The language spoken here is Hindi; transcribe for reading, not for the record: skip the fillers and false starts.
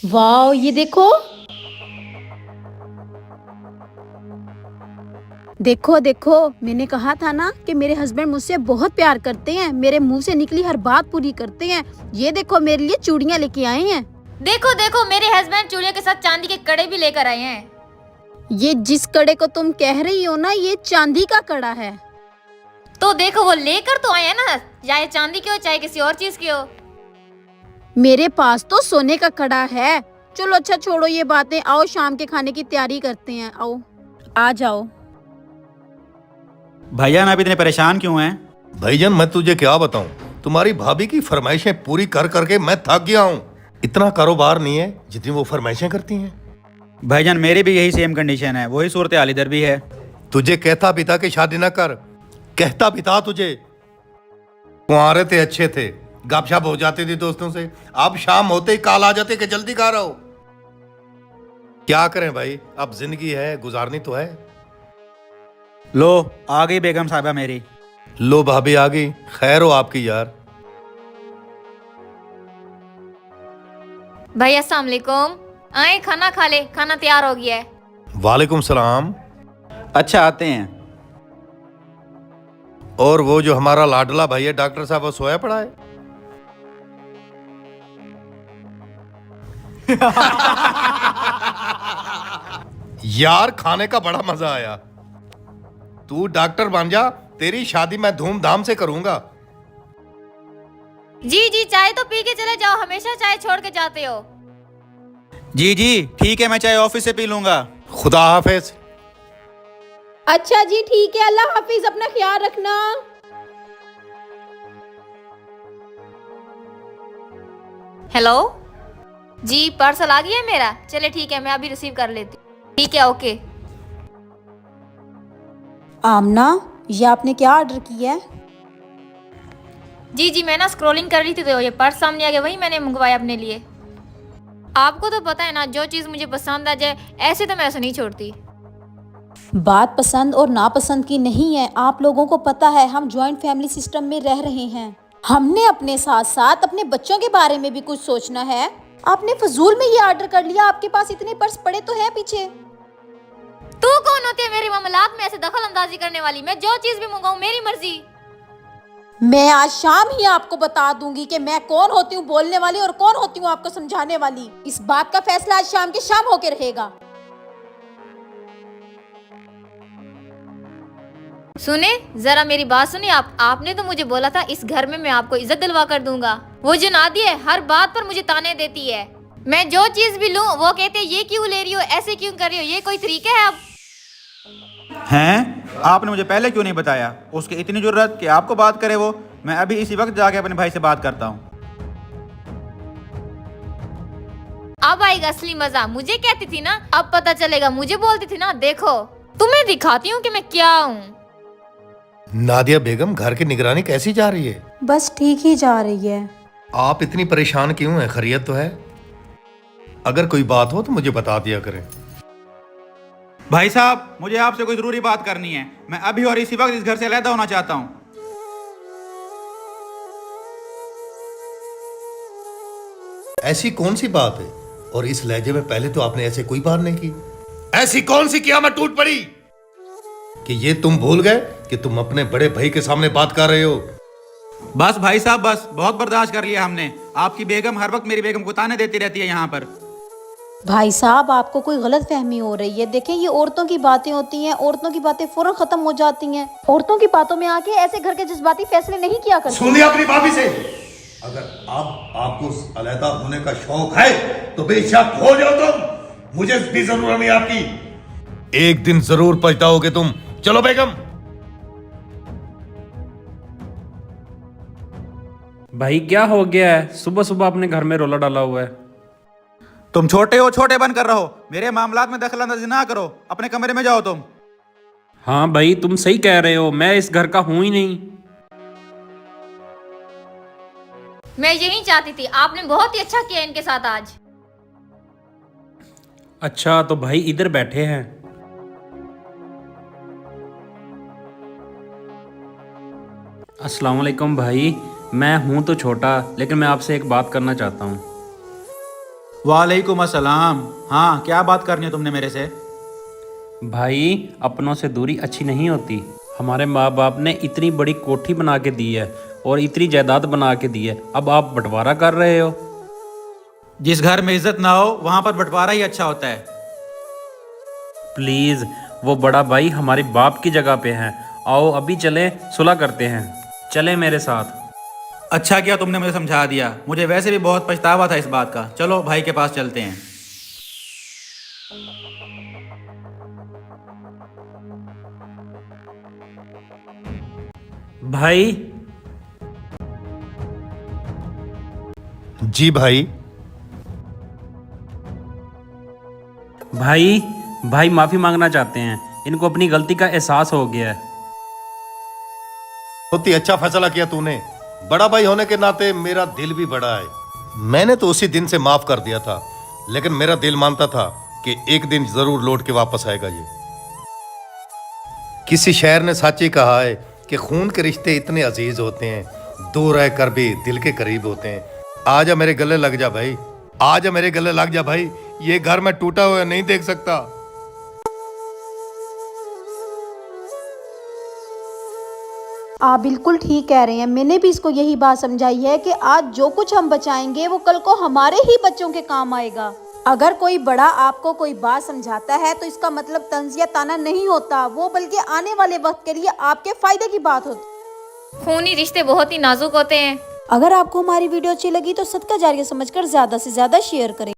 वाह, ये देखो। देखो देखो, मैंने कहा था ना कि मेरे हस्बैंड मुझसे बहुत प्यार करते हैं, मेरे मुंह से निकली हर बात पूरी करते हैं। ये देखो, मेरे लिए चूड़ियां लेके आए हैं। देखो देखो, मेरे हस्बैंड चूड़ियों के साथ चांदी के कड़े भी लेकर आए हैं। ये जिस कड़े को तुम कह रही हो ना, ये चांदी का कड़ा है। तो देखो, वो लेकर तो आए हैं ना, चाहे चांदी की हो चाहे किसी और चीज की हो। मेरे पास तो सोने का कड़ा है। चलो अच्छा, छोड़ो ये बातें, आओ शाम के खाने की तैयारी करते हैं। आओ, आ जाओ। भैया आप इतने परेशान क्यों हैं? भाईजान मैं तुझे क्या बताऊं, तुम्हारी भाभी की फरमाइशें पूरी कर करके मैं थक गया हूं। इतना कारोबार नहीं है जितनी वो फरमाइशें करती हैं। भाईजान मेरी भी यही सेम कंडीशन है, वही सूरत हाल इधर भी है। तुझे कहता पिता की शादी ना कर, कहता पिता तुझे। कुंवारे थे, अच्छे थे, गपशप हो जाती थी दोस्तों से। अब शाम होते ही कॉल आ जाते कि जल्दी कहाँ रहो। क्या करें भाई, अब जिंदगी है, गुजारनी तो है। लो आ गई बेगम साहिबा मेरी। लो भाभी आ गई, खैर हो आपकी यार। भाई अस्सलाम वालेकुम, आए खाना खा ले, खाना तैयार हो गया है। वालेकुम सलाम। अच्छा आते हैं। और वो जो हमारा लाडला भाई है डॉक्टर साहब, वो सोया पड़ा है? यार खाने का बड़ा मजा आया। तू डॉक्टर बन जा, तेरी शादी मैं धूमधाम से करूंगा। जी जी, चाय तो पी के चले जाओ, हमेशा चाय छोड़ के जाते हो। जी जी ठीक है, मैं चाय ऑफिस से पी लूंगा। खुदा हाफिज। अच्छा जी, ठीक है, अल्लाह हाफिज, अपना ख्याल रखना। हेलो जी, पार्सल आ गया है मेरा। चले ठीक है, मैं अभी रिसीव कर लेती हूँ। ठीक है, ओके। आमना, ये आपने क्या ऑर्डर किया है? जी जी, मैं ना स्क्रॉलिंग कर रही थी तो ये पर्स सामने आ गया, वही मैंने मंगवाया अपने लिए। आपको तो पता है ना, जो चीज़ मुझे पसंद आ जाए ऐसे तो मैं ऐसे नहीं छोड़ती। बात पसंद और नापसंद की नहीं है। आप लोगों को पता है हम जॉइंट फैमिली सिस्टम में रह रहे हैं। हमने अपने साथ साथ अपने बच्चों के बारे में भी कुछ सोचना है। आपने फजूल में ये ऑर्डर कर लिया, आपके पास इतने पर्स पड़े तो है पीछे। तू कौन होती है मेरे मामलात में ऐसे दखल अंदाजी करने वाली? मैं जो चीज़ भी मंगाऊं मेरी मर्जी। मैं आज शाम ही आपको बता दूंगी कि मैं कौन होती हूँ बोलने वाली और कौन होती हूँ आपको समझाने वाली। इस बात का फैसला आज शाम के शाम होके रहेगा। सुने, जरा मेरी बात सुनिए। आपने तो मुझे बोला था इस घर में मैं आपको इज्जत दिलवा कर दूंगा। वो जो नादी है हर बात पर मुझे ताने देती है। मैं जो चीज भी लूं वो कहते हैं ये क्यों ले रही हो, ऐसे क्यों कर रही हो, ये कोई तरीका है? अब हैं? आपने मुझे पहले क्यों नहीं बताया? उसकी इतनी जरूरत कि आपको बात करे वो? मैं अभी इसी वक्त जाके अपने भाई से बात करता हूँ। अब आएगा असली मजा। मुझे कहती थी ना, अब पता चलेगा। मुझे बोलती थी ना, देखो तुम्हें दिखाती हूँ कि मैं क्या हूँ। नादिया बेगम, घर की निगरानी कैसी जा रही है? बस ठीक ही जा रही है। आप इतनी परेशान क्यों हैं? खैरियत तो है? अगर कोई बात हो तो मुझे बता दिया करें। भाई साहब, मुझे आपसे कोई जरूरी बात करनी है। मैं अभी और इसी वक्त इस घर से अलहदा होना चाहता हूँ। ऐसी कौन सी बात है? और इस लहजे में पहले तो आपने ऐसे कोई बात नहीं की। ऐसी कौन सी कियामत टूट पड़ी कि ये तुम भूल गए कि तुम अपने बड़े भाई के सामने बात कर रहे हो? बस भाई साहब, बस बहुत बर्दाश्त कर लिया हमने। आपकी बेगम हर वक्त मेरी बेगम को ताने देती रहती है यहाँ पर। भाई साहब, आपको कोई गलत फहमी हो रही है। देखें, ये औरतों की बातें होती हैं, औरतों की बातें फौरन खत्म हो जाती हैं। औरतों की बातों में आके ऐसे घर के जज्बाती फैसले नहीं किया करते। सुन लिया अपनी भाभी से। अगर अब आपको अलहदा होने का शौक है तो बेशक हो जाओ तुम, मुझे भी जरूरत नहीं आपकी। एक दिन जरूर पछताओगे तुम। चलो बेगम। भाई क्या हो गया है? सुबह सुबह अपने घर में रोला डाला हुआ है। तुम छोटे हो, छोटे बन कर रहो। मेरे मामलात में दखल अंदाजी ना करो। अपने कमरे में जाओ तुम। हाँ भाई, तुम सही कह रहे हो, मैं इस घर का हूं ही नहीं। मैं यही चाहती थी। आपने बहुत ही अच्छा किया इनके साथ आज। अच्छा तो भाई इधर बैठे हैं। अस्सलाम वालेकुम भाई, मैं हूं तो छोटा लेकिन मैं आपसे एक बात करना चाहता हूं। वालेकुम अस्सलाम। हाँ, क्या बात करनी है तुमने मेरे से? भाई अपनों से दूरी अच्छी नहीं होती। हमारे माँ बाप ने इतनी बड़ी कोठी बना के दी है और इतनी जायदाद बना के दी है, अब आप बंटवारा कर रहे हो। जिस घर में इज्जत ना हो वहां पर बंटवारा ही अच्छा होता है। प्लीज, वो बड़ा भाई हमारे बाप की जगह पे है। आओ अभी चले, सुलह करते हैं। चले मेरे साथ। अच्छा किया तुमने मुझे समझा दिया, मुझे वैसे भी बहुत पछतावा था इस बात का। चलो भाई के पास चलते हैं। भाई। जी भाई। भाई माफी मांगना चाहते हैं, इनको अपनी गलती का एहसास हो गया है। बहुत ही अच्छा फैसला किया तूने। बड़ा भाई होने के नाते मेरा दिल भी बड़ा है। मैंने तो उसी दिन से माफ कर दिया था, लेकिन मेरा दिल मानता था कि एक दिन जरूर लौट के वापस आएगा ये। किसी शायर ने सच ही कहा है कि खून के रिश्ते इतने अजीज होते हैं, दूर रह कर भी दिल के करीब होते हैं। आजा मेरे गले लग जा भाई, आजा मेरे गले लग जा भाई। ये घर मैं टूटा हुआ नहीं देख सकता। आप बिल्कुल ठीक कह रहे हैं। मैंने भी इसको यही बात समझाई है कि आज जो कुछ हम बचाएंगे वो कल को हमारे ही बच्चों के काम आएगा। अगर कोई बड़ा आपको कोई बात समझाता है तो इसका मतलब तंज या ताना नहीं होता, वो बल्कि आने वाले वक्त के लिए आपके फायदे की बात होती। खूनी रिश्ते बहुत ही नाजुक होते हैं। अगर आपको हमारी वीडियो अच्छी लगी तो सदका जारिया समझकर ज्यादा से ज्यादा शेयर करें।